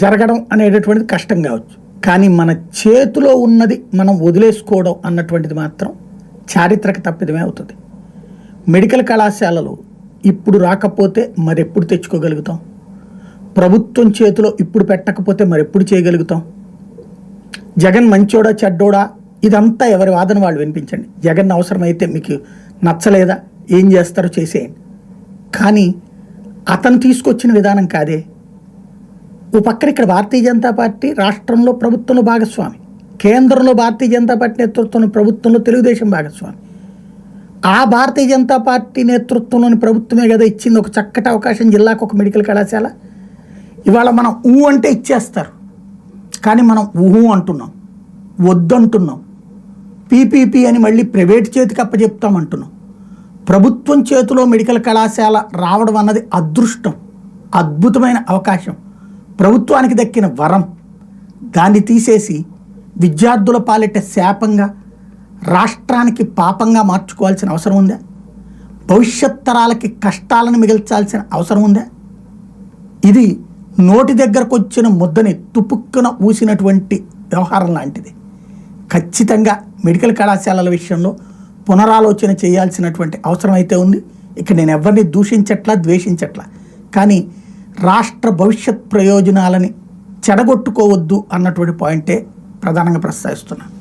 జరగడం అనేటటువంటిది కష్టం కావచ్చు, కానీ మన చేతిలో ఉన్నది మనం వదిలేసుకోవడం అన్నటువంటిది మాత్రం చారిత్రక తప్పిదమే అవుతుంది. మెడికల్ కళాశాలలు ఇప్పుడు రాకపోతే మరెప్పుడు తెచ్చుకోగలుగుతాం? ప్రభుత్వం చేతిలో ఇప్పుడు పెట్టకపోతే మరెప్పుడు చేయగలుగుతాం? జగన్ మంచోడా చెడ్డోడా ఇదంతా ఎవరి వాదన వాళ్ళు వినిపించండి. జగన్ అవసరమైతే మీకు నచ్చలేదా ఏం చేస్తారో చేసేయండి, కానీ అతను తీసుకొచ్చిన విధానం కాదే. ఓ పక్కన ఇక్కడ భారతీయ జనతా పార్టీ రాష్ట్రంలో ప్రభుత్వంలో భాగస్వామి, కేంద్రంలో భారతీయ జనతా పార్టీ నేతృత్వంలో ప్రభుత్వంలో తెలుగుదేశం భాగస్వామి. ఆ భారతీయ జనతా పార్టీ నేతృత్వంలోని ప్రభుత్వమే కదా ఇచ్చింది ఒక చక్కటి అవకాశం, జిల్లాకు ఒక మెడికల్ కళాశాల. ఇవాళ మనం అంటే ఇచ్చేస్తారు, కానీ మనం అంటున్నాం, వద్దంటున్నాం. పీపీపీ అని మళ్ళీ ప్రైవేట్ చేతికి అప్పచెప్తామంటున్నాం. ప్రభుత్వం చేతిలో మెడికల్ కళాశాల రావడం అన్నది అదృష్టం, అద్భుతమైన అవకాశం, ప్రభుత్వానికి దక్కిన వరం. దాన్ని తీసేసి విద్యార్థుల పాలిట శాపంగా, రాష్ట్రానికి పాపంగా మార్చుకోవాల్సిన అవసరం ఉందా? భవిష్యత్ తరాలకి కష్టాలను మిగిల్చాల్సిన అవసరం ఉందా? ఇది నోటి దగ్గరకు వచ్చిన ముద్దని తుపుక్కున ఊసినటువంటి వ్యవహారం లాంటిది. ఖచ్చితంగా మెడికల్ కళాశాలల విషయంలో పునరాలోచన చేయాల్సినటువంటి అవసరం అయితే ఉంది. ఇక్కడ నేను ఎవరిని దూషించట్లా, ద్వేషించట్లా, కానీ రాష్ట్ర భవిష్యత్ ప్రయోజనాలని చెడగొట్టుకోవద్దు అన్నటువంటి పాయింటే ప్రధానంగా ప్రస్తావిస్తున్నాను.